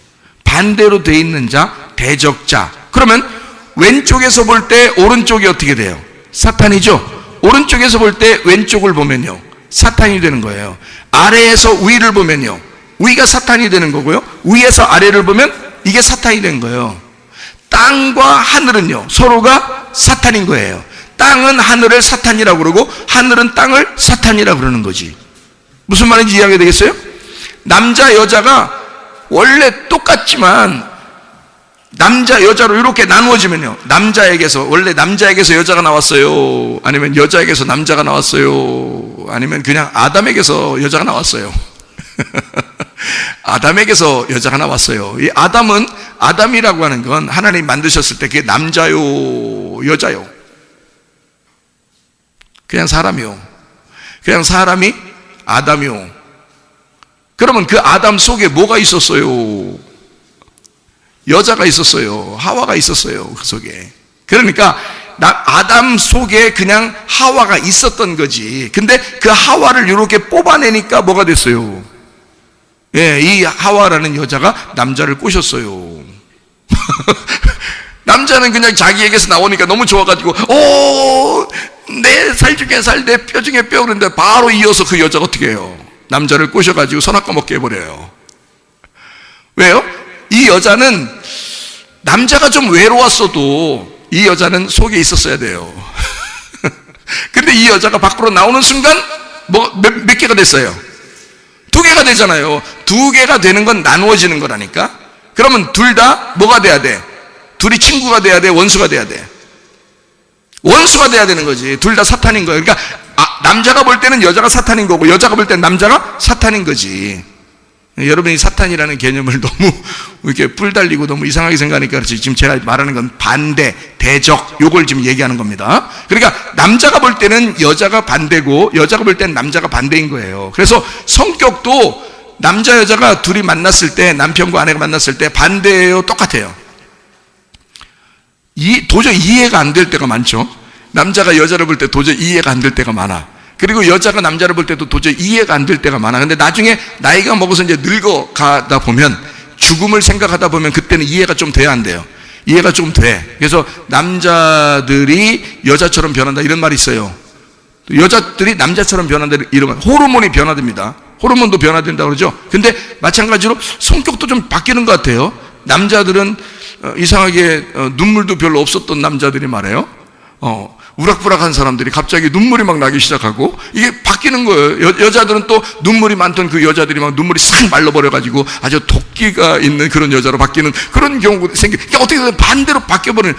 반대로 돼 있는 자, 대적자. 그러면 왼쪽에서 볼 때 오른쪽이 어떻게 돼요? 사탄이죠. 오른쪽에서 볼 때 왼쪽을 보면요, 사탄이 되는 거예요. 아래에서 위를 보면요, 위가 사탄이 되는 거고요, 위에서 아래를 보면 이게 사탄이 되는 거예요. 땅과 하늘은요, 서로가 사탄인 거예요. 땅은 하늘을 사탄이라고 그러고 하늘은 땅을 사탄이라고 그러는 거지. 무슨 말인지 이해하게 되겠어요? 남자 여자가 원래 똑같지만 남자 여자로 이렇게 나누어지면요, 남자에게서 원래 남자에게서 여자가 나왔어요, 아니면 여자에게서 남자가 나왔어요, 아니면 그냥 아담에게서 여자가 나왔어요. 아담에게서 여자가 나왔어요. 이 아담은, 아담이라고 하는 건 하나님 만드셨을 때 그게 남자요 여자요? 그냥 사람이요. 그냥 사람이 아담이요. 그러면 그 아담 속에 뭐가 있었어요? 여자가 있었어요. 하와가 있었어요. 그 속에. 그러니까 아담 속에 그냥 하와가 있었던 거지. 근데 그 하와를 이렇게 뽑아내니까 뭐가 됐어요? 예, 이 하와라는 여자가 남자를 꼬셨어요. 남자는 그냥 자기에게서 나오니까 너무 좋아가지고 내 살 중에 살, 내 뼈 중에 뼈. 그런데 바로 이어서 그 여자가 어떻게 해요? 남자를 꼬셔가지고 손아까 먹게 해버려요. 왜요? 이 여자는 남자가 좀 외로웠어도 이 여자는 속에 있었어야 돼요. 근데 이 여자가 밖으로 나오는 순간 몇 개가 됐어요? 2개가 되잖아요. 2개가 되는 건 나누어지는 거라니까. 그러면 둘 다 뭐가 돼야 돼? 둘이 친구가 돼야 돼? 원수가 돼야 돼? 원수가 돼야 되는 거지. 둘 다 사탄인 거예요. 그러니까 남자가 볼 때는 여자가 사탄인 거고 여자가 볼 때는 남자가 사탄인 거지. 여러분이 사탄이라는 개념을 너무 이렇게 뿔 달리고 너무 이상하게 생각하니까 그렇지. 지금 제가 말하는 건 반대, 대적, 요걸 지금 얘기하는 겁니다. 그러니까 남자가 볼 때는 여자가 반대고 여자가 볼 때는 남자가 반대인 거예요. 그래서 성격도 남자 여자가 둘이 만났을 때, 남편과 아내가 만났을 때 반대예요, 똑같아요? 도저히 이해가 안 될 때가 많죠. 남자가 여자를 볼 때 도저히 이해가 안 될 때가 많아. 그리고 여자가 남자를 볼 때도 도저히 이해가 안 될 때가 많아. 근데 나중에 나이가 먹어서 이제 늙어가다 보면, 죽음을 생각하다 보면 그때는 이해가 좀 돼야 안 돼요? 이해가 좀 돼. 그래서 남자들이 여자처럼 변한다 이런 말이 있어요. 여자들이 남자처럼 변한다 이런 말. 호르몬이 변화됩니다. 호르몬도 변화된다고 그러죠. 근데 마찬가지로 성격도 좀 바뀌는 것 같아요. 남자들은 이상하게 눈물도 별로 없었던 남자들이 말해요. 우락부락한 사람들이 갑자기 눈물이 막 나기 시작하고 이게 바뀌는 거예요. 여자들은 또 눈물이 많던 그 여자들이 막 눈물이 싹 말라버려가지고 아주 도끼가 있는 그런 여자로 바뀌는 그런 경우가 생겨. 그러니까 어떻게 보면 반대로 바뀌어버리는.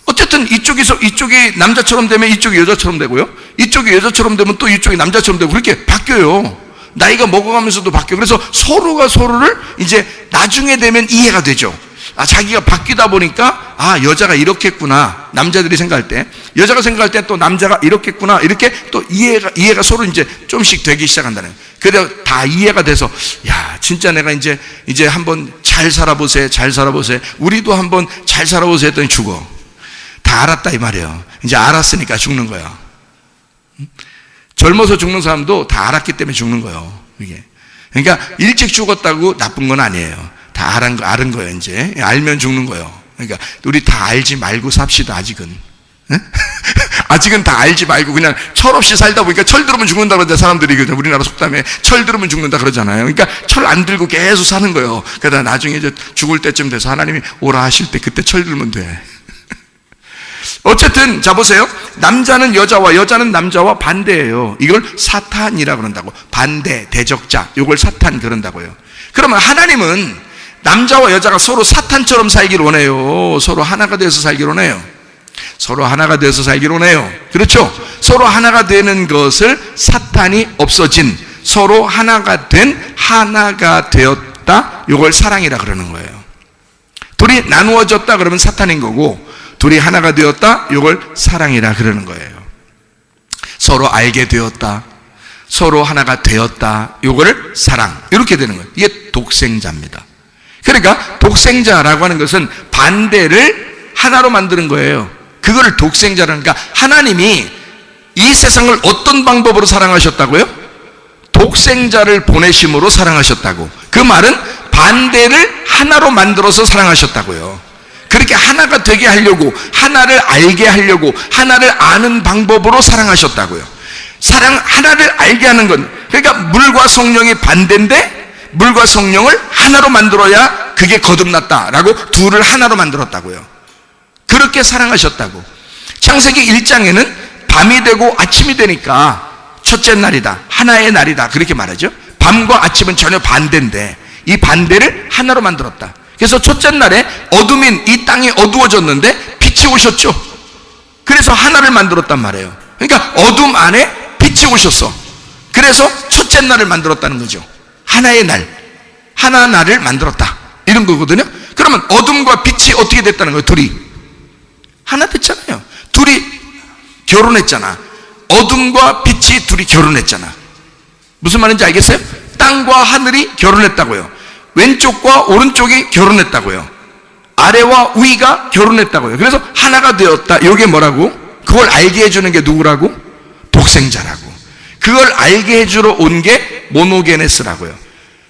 어쨌든 이쪽이 남자처럼 되면 이쪽이 여자처럼 되고요, 이쪽이 여자처럼 되면 또 이쪽이 남자처럼 되고 그렇게 바뀌어요. 나이가 먹어가면서도 바뀌어. 그래서 서로가 서로를 이제 나중에 되면 이해가 되죠. 자기가 바뀌다 보니까 여자가 이렇겠구나. 남자들이 생각할 때, 여자가 생각할 때 또 남자가 이렇겠구나. 이렇게 또 이해가 서로 이제 좀씩 되기 시작한다는. 그래서 다 이해가 돼서 야, 진짜 내가 이제 한번 잘 살아보세. 우리도 한번 잘 살아보세 했더니 죽어. 다 알았다 이 말이에요. 이제 알았으니까 죽는 거야. 젊어서 죽는 사람도 다 알았기 때문에 죽는 거예요. 이게. 그러니까 일찍 죽었다고 나쁜 건 아니에요. 다 알은 거예요. 이제 알면 죽는 거예요. 그러니까 우리 다 알지 말고 삽시다. 아직은. 아직은 다 알지 말고 그냥 철없이 살다 보니까 철 들으면 죽는다 그러잖아요. 사람들이. 우리나라 속담에 철 들으면 죽는다 그러잖아요. 그러니까 철 안 들고 계속 사는 거예요. 그러다 나중에 이제 죽을 때쯤 돼서 하나님이 오라 하실 때 그때 철 들면 돼. 어쨌든 자 보세요. 남자는 여자와 여자는 남자와 반대예요. 이걸 사탄이라 그런다고. 반대, 대적자. 이걸 사탄 그런다고요. 그러면 하나님은 남자와 여자가 서로 사탄처럼 살기를 원해요? 서로 하나가 되어서 살기를 원해요? 서로 하나가 되어서 살기를 원해요. 그렇죠? 서로 하나가 되는 것을 사탄이 없어진, 서로 하나가 되었다. 이걸 사랑이라 그러는 거예요. 둘이 나누어졌다 그러면 사탄인 거고, 둘이 하나가 되었다, 이걸 사랑이라 그러는 거예요. 서로 알게 되었다, 서로 하나가 되었다, 이거를 사랑, 이렇게 되는 거예요. 이게 독생자입니다. 그러니까 독생자라고 하는 것은 반대를 하나로 만드는 거예요. 그거를 독생자라니까, 하나님이 이 세상을 어떤 방법으로 사랑하셨다고요? 독생자를 보내심으로 사랑하셨다고. 그 말은 반대를 하나로 만들어서 사랑하셨다고요. 그렇게 하나가 되게 하려고, 하나를 알게 하려고, 하나를 아는 방법으로 사랑하셨다고요. 하나를 알게 하는 건, 그러니까 물과 성령이 반대인데 물과 성령을 하나로 만들어야 그게 거듭났다라고 둘을 하나로 만들었다고요. 그렇게 사랑하셨다고. 창세기 1장에는 밤이 되고 아침이 되니까 첫째 날이다, 하나의 날이다, 그렇게 말하죠. 밤과 아침은 전혀 반대인데 이 반대를 하나로 만들었다. 그래서 첫째 날에 어둠인 이 땅이 어두워졌는데 빛이 오셨죠. 그래서 하나를 만들었단 말이에요. 그러니까 어둠 안에 빛이 오셨어. 그래서 첫째 날을 만들었다는 거죠. 하나의 날, 하나 날을 만들었다, 이런 거거든요. 그러면 어둠과 빛이 어떻게 됐다는 거예요? 둘이 하나 됐잖아요. 둘이 결혼했잖아. 어둠과 빛이 둘이 결혼했잖아. 무슨 말인지 알겠어요? 땅과 하늘이 결혼했다고요. 왼쪽과 오른쪽이 결혼했다고요. 아래와 위가 결혼했다고요. 그래서 하나가 되었다. 이게 뭐라고? 그걸 알게 해주는 게 누구라고? 독생자라고. 그걸 알게 해주러 온 게 모노게네스라고요.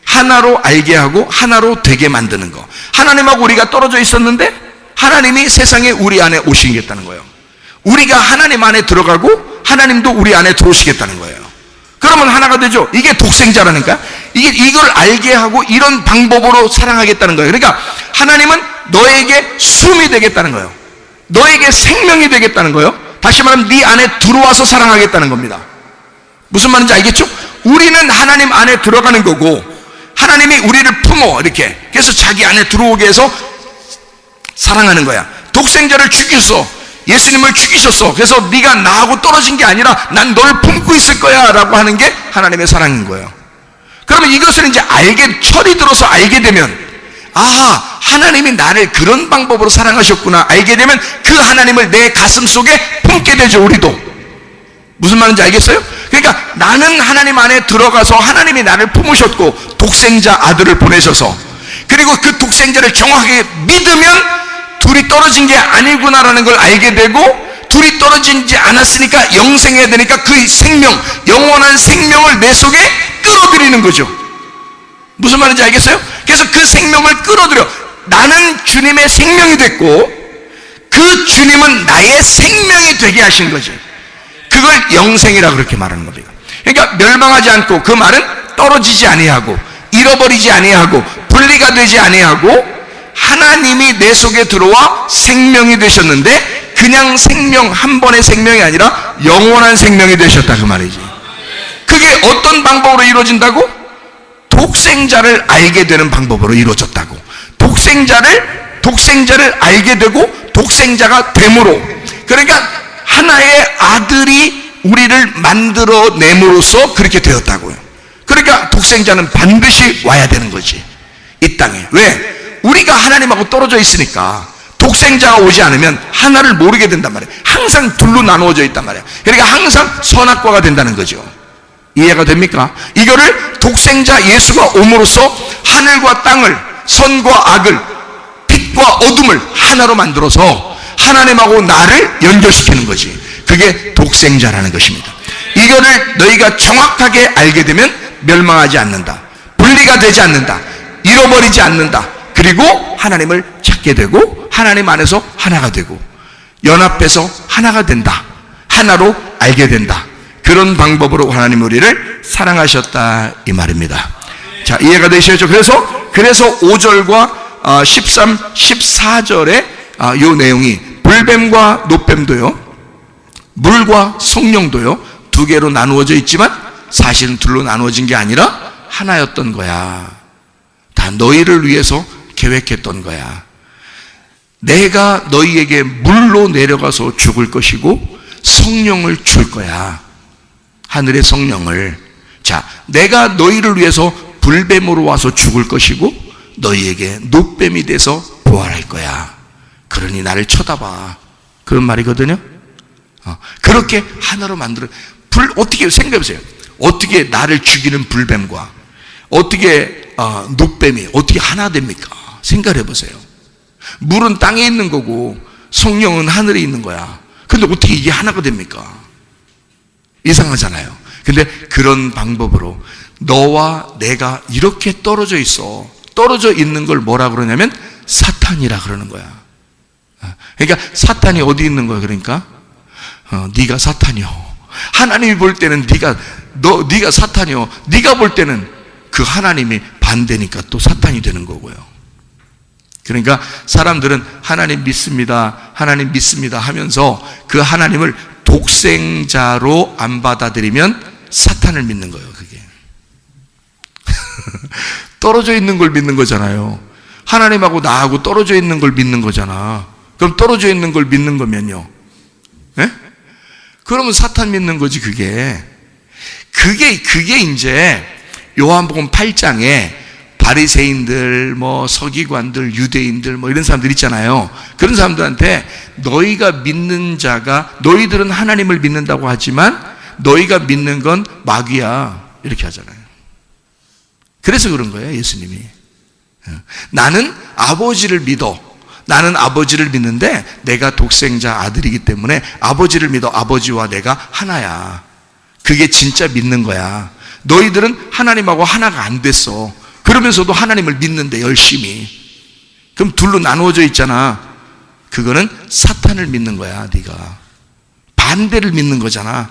하나로 알게 하고 하나로 되게 만드는 거. 하나님하고 우리가 떨어져 있었는데 하나님이 세상에 우리 안에 오시겠다는 거예요. 우리가 하나님 안에 들어가고 하나님도 우리 안에 들어오시겠다는 거예요. 그러면 하나가 되죠. 이게 독생자라니까. 이걸 알게 하고 이런 방법으로 사랑하겠다는 거예요. 그러니까 하나님은 너에게 숨이 되겠다는 거예요. 너에게 생명이 되겠다는 거예요. 다시 말하면 네 안에 들어와서 사랑하겠다는 겁니다. 무슨 말인지 알겠죠? 우리는 하나님 안에 들어가는 거고 하나님이 우리를 품어 이렇게, 그래서 자기 안에 들어오게 해서 사랑하는 거야. 독생자를 죽였어. 예수님을 죽이셨어. 그래서 네가 나하고 떨어진 게 아니라 난 널 품고 있을 거야 라고 하는 게 하나님의 사랑인 거예요. 그러면 이것을 이제 철이 들어서 알게 되면, 아하, 하나님이 나를 그런 방법으로 사랑하셨구나 알게 되면 그 하나님을 내 가슴 속에 품게 되죠. 우리도. 무슨 말인지 알겠어요? 그러니까 나는 하나님 안에 들어가서 하나님이 나를 품으셨고 독생자 아들을 보내셔서, 그리고 그 독생자를 정확하게 믿으면 둘이 떨어진 게 아니구나라는 걸 알게 되고, 둘이 떨어지지 않았으니까 영생해야 되니까 그 생명, 영원한 생명을 내 속에 끌어들이는 거죠. 무슨 말인지 알겠어요? 그래서 그 생명을 끌어들여, 나는 주님의 생명이 됐고 그 주님은 나의 생명이 되게 하신 거지. 그걸 영생이라고 그렇게 말하는 겁니다. 그러니까 멸망하지 않고, 그 말은 떨어지지 아니하고 잃어버리지 아니하고 분리가 되지 아니하고 하나님이 내 속에 들어와 생명이 되셨는데, 그냥 생명, 한 번의 생명이 아니라 영원한 생명이 되셨다, 그 말이지. 그게 어떤 방법으로 이루어진다고? 독생자를 알게 되는 방법으로 이루어졌다고. 독생자를 알게 되고 독생자가 됨으로, 그러니까 하나의 아들이 우리를 만들어냄으로써 그렇게 되었다고요. 그러니까 독생자는 반드시 와야 되는 거지, 이 땅에. 왜? 우리가 하나님하고 떨어져 있으니까 독생자가 오지 않으면 하나를 모르게 된단 말이에요. 항상 둘로 나누어져 있단 말이에요. 그러니까 항상 선악과가 된다는 거죠. 이해가 됩니까? 이거를 독생자 예수가 옴으로써 하늘과 땅을, 선과 악을, 빛과 어둠을 하나로 만들어서 하나님하고 나를 연결시키는 거지. 그게 독생자라는 것입니다. 이거를 너희가 정확하게 알게 되면 멸망하지 않는다, 분리가 되지 않는다, 잃어버리지 않는다, 그리고 하나님을 찾게 되고 하나님 안에서 하나가 되고 연합해서 하나가 된다, 하나로 알게 된다. 그런 방법으로 하나님 우리를 사랑하셨다, 이 말입니다. 자, 이해가 되시죠? 그래서 5절과 13, 14절에 이 내용이 불뱀과 놋뱀도요, 물과 성령도요, 두 개로 나누어져 있지만 사실은 둘로 나누어진 게 아니라 하나였던 거야. 다 너희를 위해서 계획했던 거야. 내가 너희에게 물로 내려가서 죽을 것이고 성령을 줄 거야, 하늘의 성령을. 자, 내가 너희를 위해서 불뱀으로 와서 죽을 것이고 너희에게 놋뱀이 돼서 부활할 거야. 그러니 나를 쳐다봐. 그런 말이거든요. 그렇게 하나로 만들어. 어떻게 생각해보세요. 어떻게 나를 죽이는 불뱀과 어떻게 녹뱀이 어떻게 하나 됩니까? 생각해보세요. 물은 땅에 있는 거고 성령은 하늘에 있는 거야. 근데 어떻게 이게 하나가 됩니까? 이상하잖아요. 근데 그런 방법으로 너와 내가 이렇게 떨어져 있어. 떨어져 있는 걸 뭐라 그러냐면 사탄이라 그러는 거야. 그러니까 사탄이 어디 있는 거야? 그러니까 네가 사탄이요. 하나님이 볼 때는 네가 사탄이요. 네가 볼 때는 그 하나님이 반대니까 또 사탄이 되는 거고요. 그러니까 사람들은 하나님 믿습니다, 하나님 믿습니다 하면서 그 하나님을 독생자로 안 받아들이면 사탄을 믿는 거예요. 그게 떨어져 있는 걸 믿는 거잖아요. 하나님하고 나하고 떨어져 있는 걸 믿는 거잖아. 그럼 떨어져 있는 걸 믿는 거면요, 네? 그러면 사탄 믿는 거지. 그게 이제 요한복음 8장에 바리새인들, 서기관들, 유대인들, 이런 사람들 있잖아요. 그런 사람들한테 너희가 믿는 자가, 너희들은 하나님을 믿는다고 하지만 너희가 믿는 건 마귀야, 이렇게 하잖아요. 그래서 그런 거예요, 예수님이. 나는 아버지를 믿어. 나는 아버지를 믿는데 내가 독생자 아들이기 때문에 아버지를 믿어. 아버지와 내가 하나야. 그게 진짜 믿는 거야. 너희들은 하나님하고 하나가 안 됐어. 그러면서도 하나님을 믿는데 열심히. 그럼 둘로 나누어져 있잖아. 그거는 사탄을 믿는 거야. 네가 반대를 믿는 거잖아.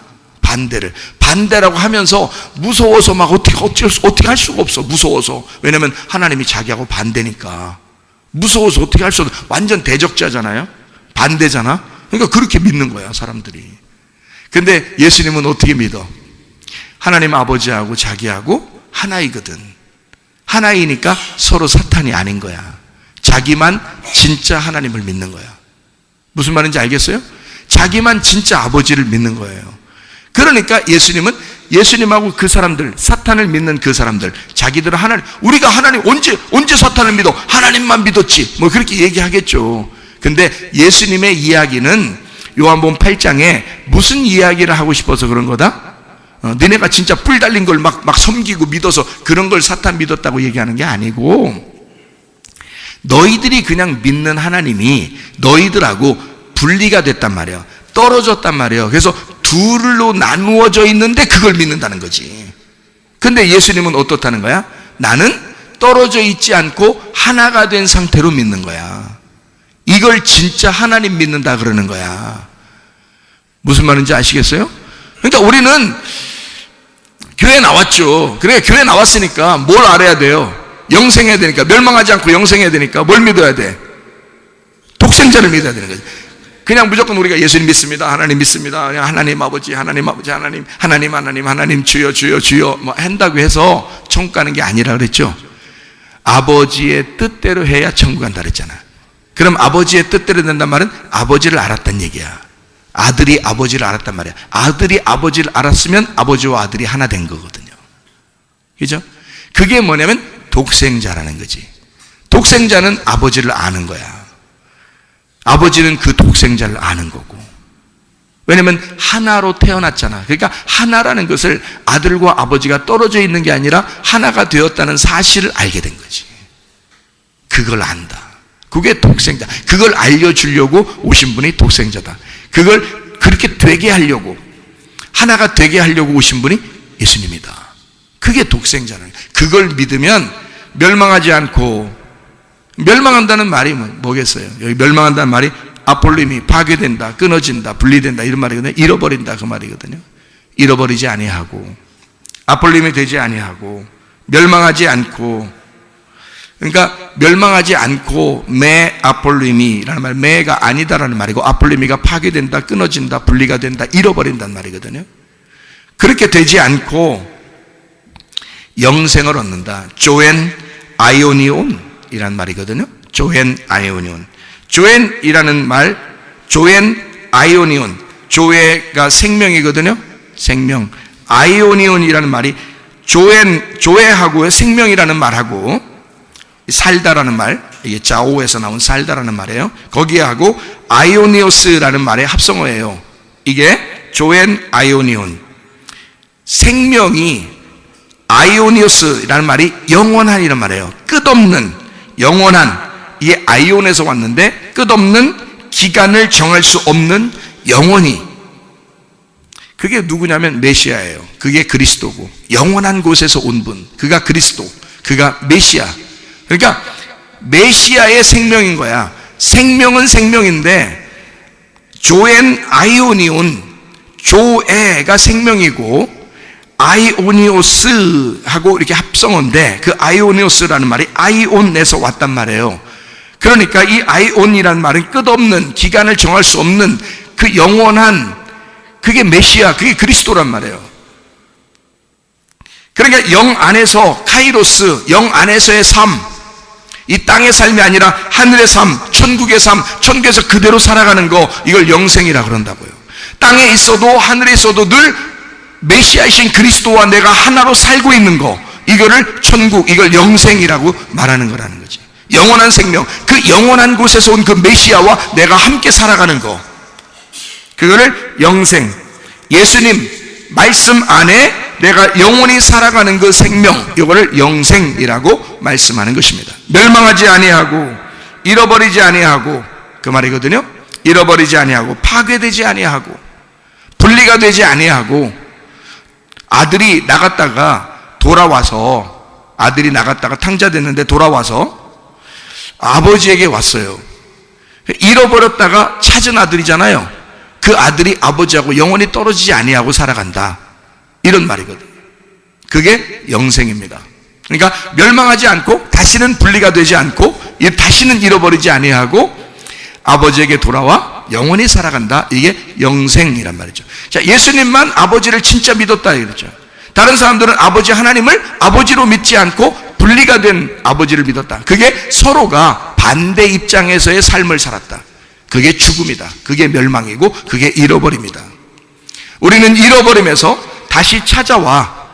반대라고 하면서 무서워서 막 어떻게 할 수가 없어. 무서워서. 왜냐면 하나님이 자기하고 반대니까. 무서워서 어떻게 할 수 없어. 완전 대적자잖아요. 반대잖아. 그러니까 그렇게 믿는 거야, 사람들이. 근데 예수님은 어떻게 믿어? 하나님 아버지하고 자기하고 하나이거든. 하나이니까 서로 사탄이 아닌 거야. 자기만 진짜 하나님을 믿는 거야. 무슨 말인지 알겠어요? 자기만 진짜 아버지를 믿는 거예요. 그러니까 예수님하고 그 사람들, 사탄을 믿는 그 사람들, 자기들은 우리가 하나님 언제 사탄을 믿어? 하나님만 믿었지. 그렇게 얘기하겠죠. 근데 예수님의 이야기는 요한복음 8장에 무슨 이야기를 하고 싶어서 그런 거다? 너네가 진짜 뿔 달린 걸 막 섬기고 믿어서 그런 걸 사탄 믿었다고 얘기하는 게 아니고, 너희들이 그냥 믿는 하나님이 너희들하고 분리가 됐단 말이에요. 떨어졌단 말이에요. 그래서 둘로 나누어져 있는데 그걸 믿는다는 거지. 근데 예수님은 어떻다는 거야? 나는 떨어져 있지 않고 하나가 된 상태로 믿는 거야. 이걸 진짜 하나님 믿는다 그러는 거야. 무슨 말인지 아시겠어요? 그러니까 우리는 교회 나왔죠. 그러니까 교회 나왔으니까 뭘 알아야 돼요? 영생해야 되니까, 멸망하지 않고 영생해야 되니까 뭘 믿어야 돼? 독생자를 믿어야 되는 거지. 그냥 무조건 우리가 예수님 믿습니다, 하나님 믿습니다, 그냥 하나님 아버지, 하나님 주여 한다고 해서 천국 가는 게 아니라 그랬죠. 아버지의 뜻대로 해야 천국 간다 그랬잖아. 그럼 아버지의 뜻대로 된단 말은 아버지를 알았단 얘기야. 아들이 아버지를 알았단 말이야. 아들이 아버지를 알았으면 아버지와 아들이 하나 된 거거든요. 그죠? 그게 뭐냐면 독생자라는 거지. 독생자는 아버지를 아는 거야. 아버지는 그 독생자를 아는 거고. 왜냐면 하나로 태어났잖아. 그러니까 하나라는 것을 아들과 아버지가 떨어져 있는 게 아니라 하나가 되었다는 사실을 알게 된 거지. 그걸 안다. 그게 독생자. 그걸 알려주려고 오신 분이 독생자다. 그걸 그렇게 되게 하려고, 하나가 되게 하려고 오신 분이 예수님이다. 그게 독생자는. 그걸 믿으면 멸망하지 않고, 멸망한다는 말이 뭐겠어요? 여기 멸망한다는 말이 아폴림이 파괴된다, 끊어진다, 분리된다 이런 말이거든요. 잃어버린다 그 말이거든요. 잃어버리지 아니하고, 아폴림이 되지 아니하고, 멸망하지 않고. 그러니까 멸망하지 않고 매 아폴림이라는 말, 매가 아니다라는 말이고, 아폴림이가 파괴된다, 끊어진다, 분리가 된다, 잃어버린다는 말이거든요. 그렇게 되지 않고 영생을 얻는다. 조엔 아이오니온이라는 말이거든요. 조엔 아이오니온. 조엔이라는 말, 조엔 아이오니온. 조에가 생명이거든요. 생명. 아이오니온이라는 말이 조에하고 생명이라는 말하고 살다라는 말, 이게 자오에서 나온 살다라는 말이에요. 거기하고 아이오니오스라는 말의 합성어예요. 이게 조엔 아이오니온. 생명이 아이오니오스라는 말이 영원한이란 말이에요. 끝없는, 영원한. 이게 아이온에서 왔는데 끝없는, 기간을 정할 수 없는, 영원히. 그게 누구냐면 메시아예요. 그게 그리스도고, 영원한 곳에서 온 분, 그가 그리스도, 그가 메시아. 그러니까 메시아의 생명인 거야. 생명은 생명인데 조엔 아이오니온, 조에가 생명이고 아이오니오스하고 이렇게 합성어인데, 그 아이오니오스라는 말이 아이온에서 왔단 말이에요. 그러니까 이 아이온이라는 말은 끝없는, 기간을 정할 수 없는 그 영원한, 그게 메시아, 그게 그리스도란 말이에요. 그러니까 영 안에서, 카이로스, 영 안에서의 삶, 이 땅의 삶이 아니라 하늘의 삶, 천국의 삶, 천국에서 그대로 살아가는 거, 이걸 영생이라 그런다고요. 땅에 있어도 하늘에 있어도 늘 메시아이신 그리스도와 내가 하나로 살고 있는 거, 이거를 천국, 이걸 영생이라고 말하는 거라는 거지. 영원한 생명, 그 영원한 곳에서 온 그 메시아와 내가 함께 살아가는 거, 그거를 영생, 예수님 말씀 안에 내가 영원히 살아가는 그 생명, 이거를 영생이라고 말씀하는 것입니다. 멸망하지 아니하고 잃어버리지 아니하고, 그 말이거든요. 잃어버리지 아니하고 파괴되지 아니하고 분리가 되지 아니하고. 아들이 나갔다가 돌아와서, 아들이 나갔다가 탕자됐는데 돌아와서 아버지에게 왔어요. 잃어버렸다가 찾은 아들이잖아요. 그 아들이 아버지하고 영원히 떨어지지 아니하고 살아간다, 이런 말이거든요. 그게 영생입니다. 그러니까 멸망하지 않고 다시는 분리가 되지 않고 다시는 잃어버리지 아니하고 아버지에게 돌아와 영원히 살아간다, 이게 영생이란 말이죠. 자, 예수님만 아버지를 진짜 믿었다 이거죠. 다른 사람들은 아버지 하나님을 아버지로 믿지 않고 분리가 된 아버지를 믿었다. 그게 서로가 반대 입장에서의 삶을 살았다. 그게 죽음이다. 그게 멸망이고 그게 잃어버립니다. 우리는 잃어버림에서 다시 찾아와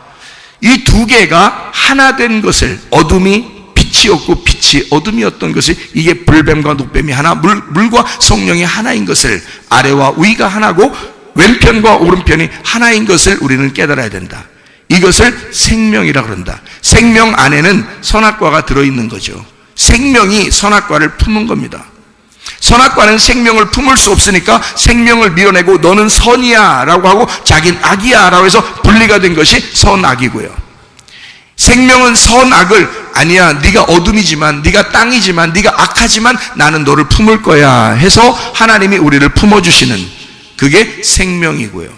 이 두 개가 하나 된 것을, 어둠이 빛이었고 빛이 어둠이었던 것이, 이게 불뱀과 녹뱀이 하나, 물과 성령이 하나인 것을, 아래와 위가 하나고 왼편과 오른편이 하나인 것을 우리는 깨달아야 된다. 이것을 생명이라 그런다. 생명 안에는 선악과가 들어있는 거죠. 생명이 선악과를 품은 겁니다. 선악과는 생명을 품을 수 없으니까 생명을 밀어내고 너는 선이야 라고 하고 자기는 악이야 라고 해서 분리가 된 것이 선악이고요. 생명은 선악을, 아니야, 네가 어둠이지만, 네가 땅이지만, 네가 악하지만 나는 너를 품을 거야 해서 하나님이 우리를 품어주시는, 그게 생명이고요.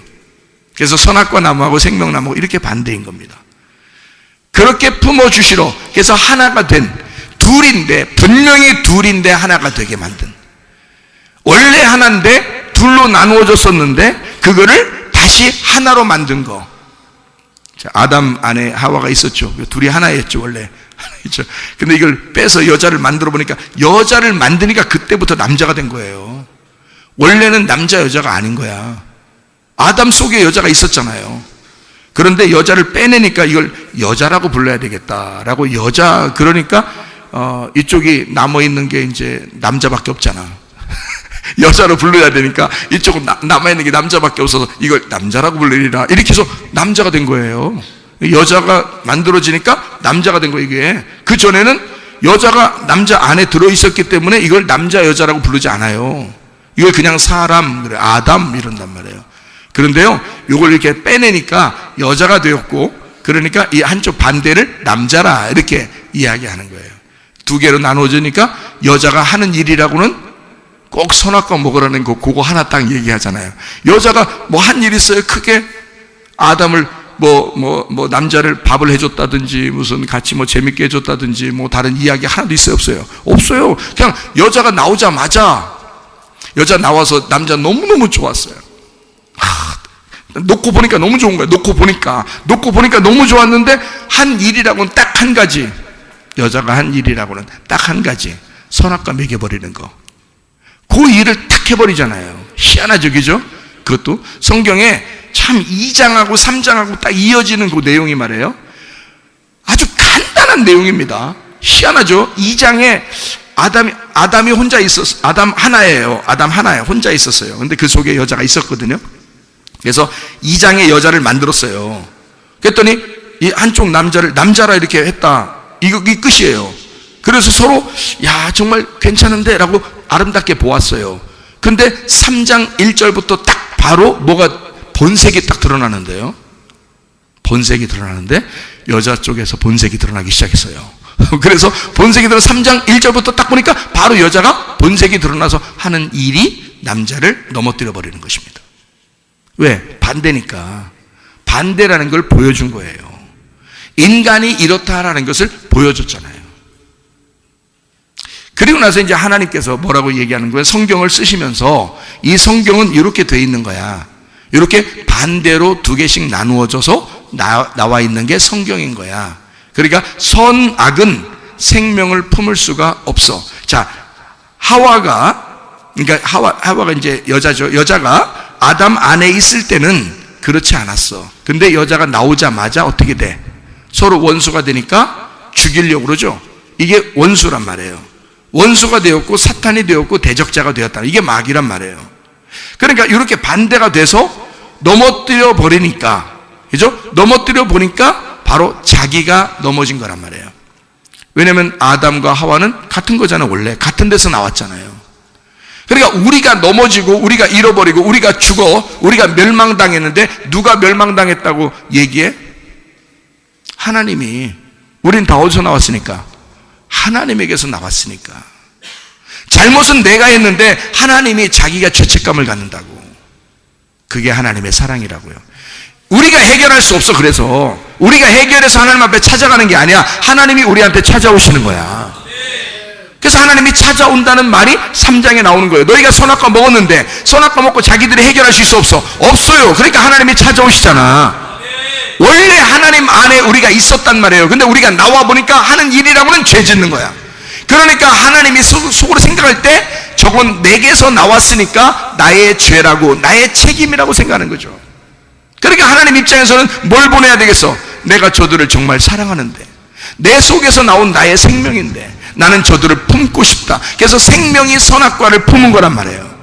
그래서 선악과 나무하고 생명나무가 이렇게 반대인 겁니다. 그렇게 품어주시러, 그래서 하나가 된, 둘인데, 분명히 둘인데 하나가 되게 만든, 원래 하나인데 둘로 나누어졌었는데 그거를 다시 하나로 만든 거. 자, 아담 안에 하와가 있었죠. 둘이 하나였죠, 원래. 하나였죠. 근데 이걸 빼서 여자를 만들어 보니까, 여자를 만드니까 그때부터 남자가 된 거예요. 원래는 남자 여자가 아닌 거야. 아담 속에 여자가 있었잖아요. 그런데 여자를 빼내니까 이걸 여자라고 불러야 되겠다라고, 여자, 그러니까 이쪽이 남아있는 게 이제 남자밖에 없잖아. 여자로 불러야 되니까 이쪽은 남아있는 게 남자밖에 없어서 이걸 남자라고 불리라, 이렇게 해서 남자가 된 거예요. 여자가 만들어지니까 남자가 된 거예요. 이게 그 전에는 여자가 남자 안에 들어있었기 때문에 이걸 남자 여자라고 부르지 않아요. 이걸 그냥 사람, 그래, 아담 이런단 말이에요. 그런데요, 이걸 이렇게 빼내니까 여자가 되었고, 그러니까 이 한쪽 반대를 남자라 이렇게 이야기하는 거예요. 두 개로 나눠지니까 여자가 하는 일이라고는 꼭 선악과 먹으라는 거, 그거 하나 딱 얘기하잖아요. 여자가 뭐 한 일 있어요? 크게 아담을 남자를 밥을 해줬다든지, 무슨 같이 뭐 재밌게 해줬다든지, 뭐 다른 이야기 하나도 있어요? 없어요? 없어요. 그냥 여자가 나오자마자, 여자 나와서 남자 너무너무 좋았어요. 놓고 보니까 너무 좋은 거예요. 놓고 보니까 너무 좋았는데, 한 일이라고는 딱 한 가지, 여자가 한 일이라고는 딱 한 가지, 선악과 먹여버리는 거. 그 일을 탁 해버리잖아요. 희한하죠, 그죠? 그것도 성경에 참 2장하고 3장하고 딱 이어지는 그 내용이 말이에요. 아주 간단한 내용입니다. 희한하죠? 2장에 아담이 혼자 아담 하나예요. 혼자 있었어요. 근데 그 속에 여자가 있었거든요. 그래서 2장의 여자를 만들었어요. 그랬더니 이 한쪽 남자라 이렇게 했다. 이 끝이에요. 그래서 서로 야 정말 괜찮은데 라고 아름답게 보았어요. 근데 3장 1절부터 딱 바로 뭐가 본색이 딱 드러나는데요. 본색이 드러나는데 여자 쪽에서 본색이 드러나기 시작했어요. 그래서 본색이 드러나 3장 1절부터 딱 보니까 바로 여자가 본색이 드러나서 하는 일이 남자를 넘어뜨려 버리는 것입니다. 왜? 반대니까. 반대라는 걸 보여준 거예요. 인간이 이렇다라는 것을 보여줬잖아요. 그리고 나서 이제 하나님께서 뭐라고 얘기하는 거예요? 성경을 쓰시면서 이 성경은 이렇게 돼 있는 거야. 이렇게 반대로 두 개씩 나누어져서 나와 있는 게 성경인 거야. 그러니까 선악은 생명을 품을 수가 없어. 자, 그러니까 하와가 이제 여자죠. 여자가 아담 안에 있을 때는 그렇지 않았어. 근데 여자가 나오자마자 어떻게 돼? 서로 원수가 되니까 죽이려고 그러죠. 이게 원수란 말이에요. 원수가 되었고 사탄이 되었고 대적자가 되었다. 이게 마귀란 말이에요. 그러니까 이렇게 반대가 돼서 넘어뜨려 버리니까, 그죠? 넘어뜨려 보니까 바로 자기가 넘어진 거란 말이에요. 왜냐면 아담과 하와는 같은 거잖아요. 원래 같은 데서 나왔잖아요. 그러니까 우리가 넘어지고 우리가 잃어버리고 우리가 죽어 우리가 멸망당했는데 누가 멸망당했다고 얘기해? 하나님이. 우린 다 어디서 나왔으니까? 하나님에게서 나왔으니까. 잘못은 내가 했는데 하나님이 자기가 죄책감을 갖는다고. 그게 하나님의 사랑이라고요. 우리가 해결할 수 없어. 그래서 우리가 해결해서 하나님 앞에 찾아가는 게 아니야. 하나님이 우리한테 찾아오시는 거야. 그래서 하나님이 찾아온다는 말이 3장에 나오는 거예요. 너희가 선악과 먹었는데 선악과 먹고 자기들이 해결할 수 있어? 없어요. 그러니까 하나님이 찾아오시잖아. 원래 하나님 안에 우리가 있었단 말이에요. 근데 우리가 나와 보니까 하는 일이라고는 죄 짓는 거야. 그러니까 하나님이 속으로 생각할 때 저건 내게서 나왔으니까 나의 죄라고, 나의 책임이라고 생각하는 거죠. 그러니까 하나님 입장에서는 뭘 보내야 되겠어? 내가 저들을 정말 사랑하는데, 내 속에서 나온 나의 생명인데 나는 저들을 품고 싶다. 그래서 생명이 선악과를 품은 거란 말이에요.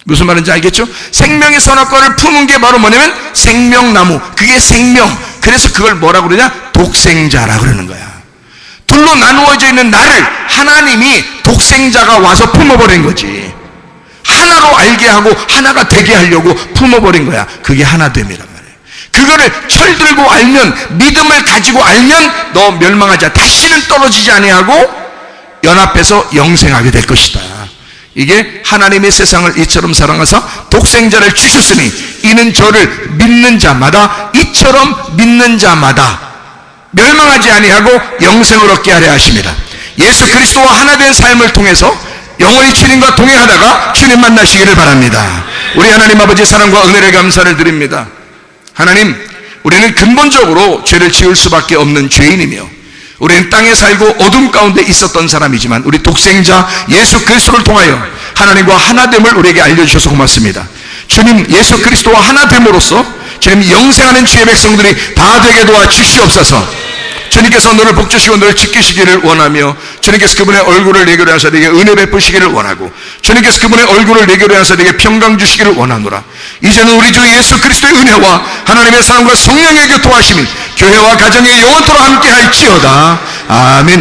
무슨 말인지 알겠죠? 생명의 선악과를 품은 게 바로 뭐냐면 생명나무. 그게 생명. 그래서 그걸 뭐라고 그러냐? 독생자라 그러는 거야. 둘로 나누어져 있는 나를 하나님이 독생자가 와서 품어버린 거지. 하나로 알게 하고 하나가 되게 하려고 품어버린 거야. 그게 하나됨이란 말이에요. 그거를 철들고 알면, 믿음을 가지고 알면 너 멸망하지 않아. 다시는 떨어지지 아니하고 연합해서 영생하게 될 것이다. 이게 하나님의 세상을 이처럼 사랑하사 독생자를 주셨으니 이는 저를 믿는 자마다, 이처럼 믿는 자마다 멸망하지 아니하고 영생을 얻게 하려 하심이라. 예수 그리스도와 하나 된 삶을 통해서 영원히 주님과 동행하다가 주님 만나시기를 바랍니다. 우리 하나님 아버지 사랑과 은혜를 감사를 드립니다. 하나님, 우리는 근본적으로 죄를 지을 수밖에 없는 죄인이며 우리는 땅에 살고 어둠 가운데 있었던 사람이지만 우리 독생자 예수 그리스도를 통하여 하나님과 하나됨을 우리에게 알려주셔서 고맙습니다. 주님, 예수 그리스도와 하나됨으로써 주님 영생하는 주의 백성들이 다 되게 도와 주시옵소서. 주님께서 너를 복주시고 너를 지키시기를 원하며 주님께서 그분의 얼굴을 내게 하사 내게 은혜 베푸시기를 원하고 주님께서 그분의 얼굴을 내게 하사 내게 평강 주시기를 원하노라. 이제는 우리 주 예수 그리스도의 은혜와 하나님의 사랑과 성령의 교통하심이 교회와 가정에 영원토록 함께 할지어다. 아멘.